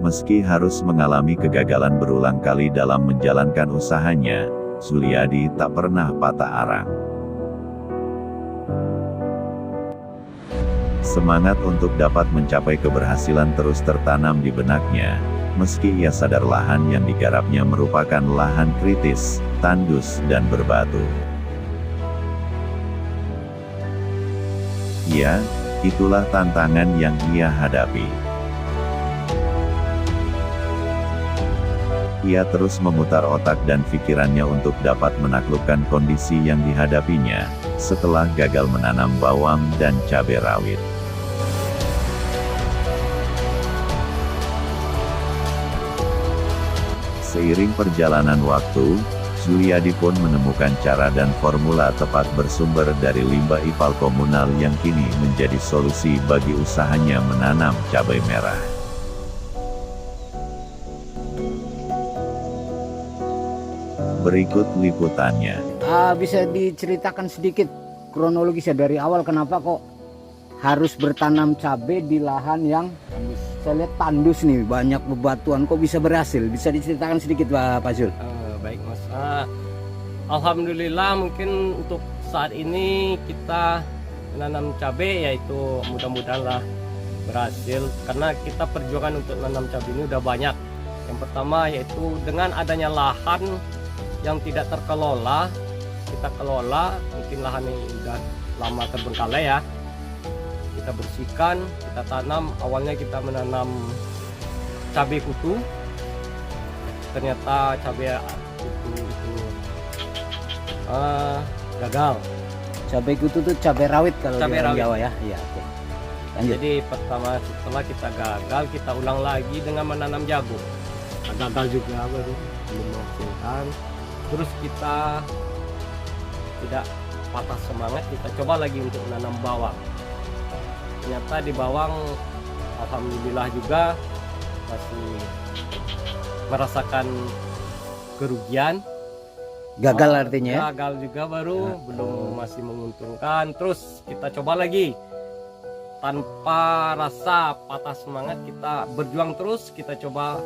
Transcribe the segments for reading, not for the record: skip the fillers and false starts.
Meski harus mengalami kegagalan berulang kali dalam menjalankan usahanya, Zuliadi tak pernah patah arang. Semangat untuk dapat mencapai keberhasilan terus tertanam di benaknya, meski ia sadar lahan yang digarapnya merupakan lahan kritis, tandus, dan berbatu. Ya, itulah tantangan yang ia hadapi. Ia terus memutar otak dan pikirannya untuk dapat menaklukkan kondisi yang dihadapinya, setelah gagal menanam bawang dan cabai rawit. Seiring perjalanan waktu, Zuliadi pun menemukan cara dan formula tepat bersumber dari limbah ipal komunal yang kini menjadi solusi bagi usahanya menanam cabai merah. Berikut liputannya. Bisa diceritakan sedikit kronologisnya dari awal kenapa kok harus bertanam cabai di lahan yang saya lihat tandus nih, banyak bebatuan, kok bisa berhasil? Bisa diceritakan sedikit Pak Zul? Baik Mas, alhamdulillah mungkin untuk saat ini kita menanam cabai, yaitu mudah-mudahan lah berhasil, karena kita perjuangan untuk menanam cabai ini udah banyak. Yang pertama yaitu dengan adanya lahan yang tidak terkelola, kita kelola, mungkin lahan yang udah lama terbengkalai ya, kita bersihkan, kita tanam. Awalnya kita menanam cabai kutu, ternyata cabai kutu itu gagal. Cabai kutu tuh cabai rawit kalau Cabai di orang rawit. Jawa ya. Iya, oke. Lanjut. Jadi pertama setelah kita gagal, kita ulang lagi dengan menanam jagung. Gagal juga baru belum menghasilkan. Terus kita tidak patah semangat, kita coba lagi untuk menanam bawang. Ternyata di bawang alhamdulillah juga masih merasakan kerugian. Gagal artinya ya? Gagal juga baru, belum masih menguntungkan. Terus kita coba lagi. Tanpa rasa patah semangat, kita berjuang terus, kita coba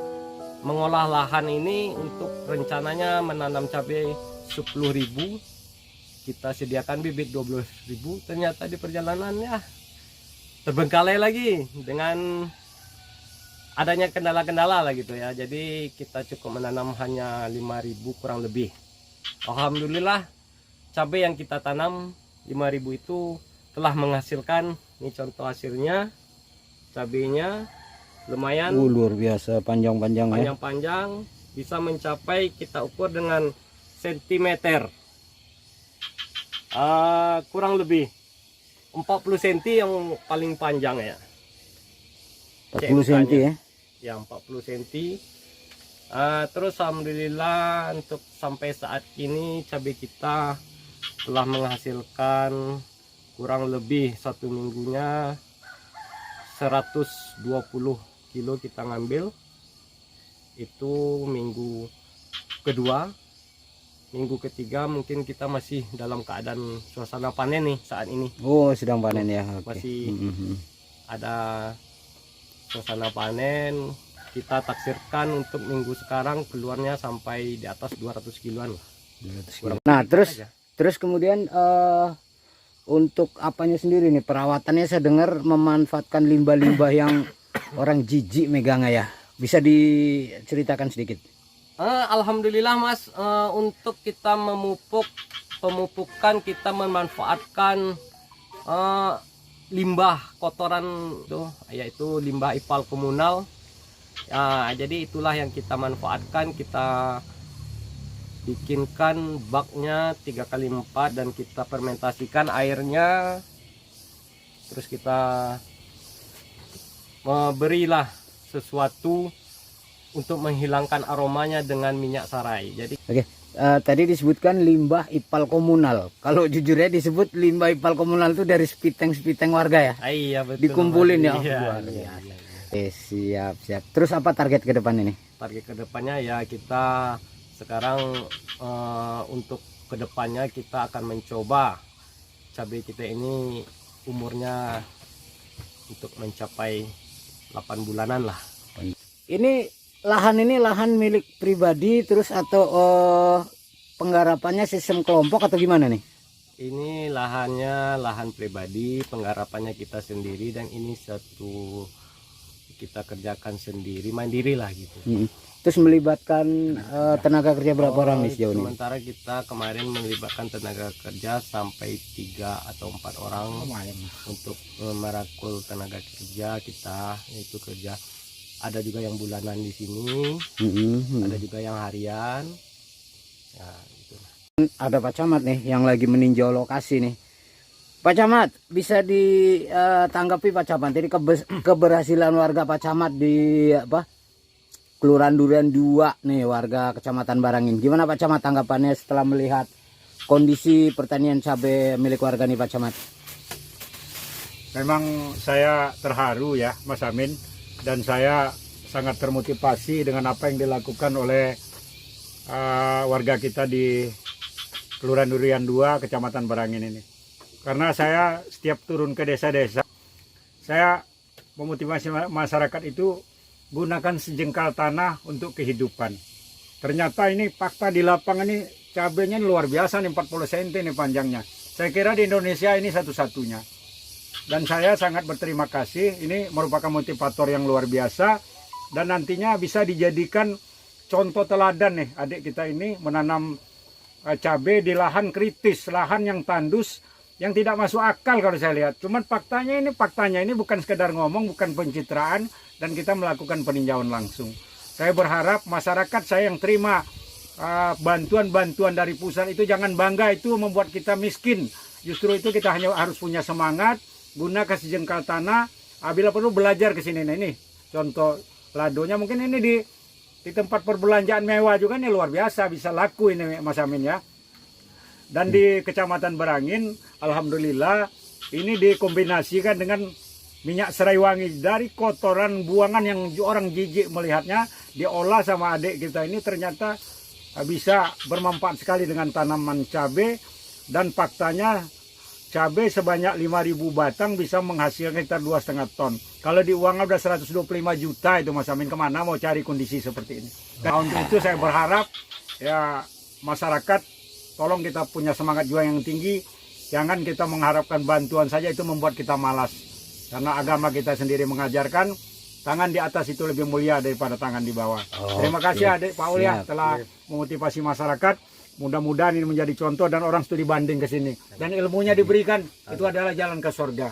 mengolah lahan ini untuk rencananya menanam cabai 10.000. Kita sediakan bibit 12.000. Ternyata di perjalanan ya terbengkalai lagi dengan adanya kendala-kendala lah gitu ya. Jadi kita cukup menanam hanya 5.000 kurang lebih. Alhamdulillah cabai yang kita tanam 5.000 itu telah menghasilkan. Ini contoh hasilnya, cabainya lumayan Luar biasa panjang-panjang ya. panjang-panjang, bisa mencapai, kita ukur dengan sentimeter, kurang lebih 40 cm yang paling panjang ya. 40 cm ya. Ya 40 cm. Terus alhamdulillah untuk sampai saat ini cabai kita telah menghasilkan kurang lebih 1 minggunya 120 kilo kita ngambil. Itu minggu kedua. Minggu ketiga mungkin kita masih dalam keadaan suasana panen nih saat ini. Oh, sedang panen ya. Oke. Masih ada suasana panen. Kita taksirkan untuk minggu sekarang keluarnya sampai di atas 200 kiloan lah. Nah, terus kemudian untuk apanya sendiri nih, perawatannya saya dengar memanfaatkan limbah-limbah yang orang jijik megangnya ya. Bisa diceritakan sedikit? Alhamdulillah Mas, untuk kita pemupukan kita memanfaatkan limbah kotoran itu, yaitu limbah ipal komunal. Jadi itulah yang kita manfaatkan. Kita bikinkan baknya 3x4 dan kita fermentasikan airnya. Terus kita berilah sesuatu untuk menghilangkan aromanya dengan minyak sarai. Jadi tadi disebutkan limbah ipal komunal. Kalau jujurnya disebut limbah ipal komunal itu dari spiteng-spiteng warga ya. Iya betul. Dikumpulin ya. Iya. Siap. Terus apa target ke depan ini? Target ke depannya ya kita sekarang untuk ke depannya kita akan mencoba cabai kita ini umurnya untuk mencapai 8 bulanan lah. Ini lahan milik pribadi terus atau penggarapannya sistem kelompok atau gimana nih? Ini lahannya lahan pribadi, penggarapannya kita sendiri, dan ini satu kita kerjakan sendiri, mandiri lah gitu. Terus melibatkan tenaga kerja berapa orang nih sejauh ini? Sementara kita kemarin melibatkan tenaga kerja sampai 3 atau 4 orang untuk merakul tenaga kerja kita itu kerja. Ada juga yang bulanan di sini, ada juga yang harian. Ya, gitu. Ada Pak Camat nih yang lagi meninjau lokasi nih. Pak Camat, bisa ditanggapi Pak Camat ini keberhasilan warga Pak Camat di Kelurahan Durian 2 nih, warga Kecamatan Barangin. Gimana Pak Camat tanggapannya setelah melihat kondisi pertanian cabai milik warga nih Pak Camat? Memang saya terharu ya Mas Amin, dan saya sangat termotivasi dengan apa yang dilakukan oleh warga kita di Kelurahan Durian 2 Kecamatan Barangin ini. Karena saya setiap turun ke desa-desa, saya memotivasi masyarakat itu gunakan sejengkal tanah untuk kehidupan. Ternyata ini fakta di lapangan ini cabenya luar biasa nih, 40 cm nih panjangnya. Saya kira di Indonesia ini satu-satunya. Dan saya sangat berterima kasih, ini merupakan motivator yang luar biasa dan nantinya bisa dijadikan contoh teladan nih adik kita ini menanam cabai di lahan kritis, lahan yang tandus, yang tidak masuk akal kalau saya lihat. Cuman faktanya ini bukan sekedar ngomong, bukan pencitraan, dan kita melakukan peninjauan langsung. Saya berharap masyarakat saya yang terima bantuan-bantuan dari pusat itu jangan bangga itu membuat kita miskin. Justru itu kita hanya harus punya semangat, gunakan sejengkal tanah, bila perlu belajar ke sini. Nah, ini contoh ladonya, mungkin ini di tempat perbelanjaan mewah juga nih luar biasa, bisa laku ini Mas Amin ya. Dan di Kecamatan Barangin, alhamdulillah ini dikombinasikan dengan minyak serai wangi dari kotoran buangan yang orang jijik melihatnya, diolah sama adik kita ini, ternyata bisa bermanfaat sekali dengan tanaman cabai. Dan faktanya cabai sebanyak 5.000 batang bisa menghasilkan sekitar 2,5 ton. Kalau di uangnya udah 125 juta itu Mas Amin, kemana mau cari kondisi seperti ini. Nah, untuk itu saya berharap ya masyarakat tolong kita punya semangat juang yang tinggi, jangan kita mengharapkan bantuan saja, itu membuat kita malas. Karena agama kita sendiri mengajarkan tangan di atas itu lebih mulia daripada tangan di bawah. Terima kasih adik Paul ya telah memotivasi masyarakat. Mudah-mudahan ini menjadi contoh dan orang studi banding ke sini. Dan ilmunya diberikan, itu adalah jalan ke surga.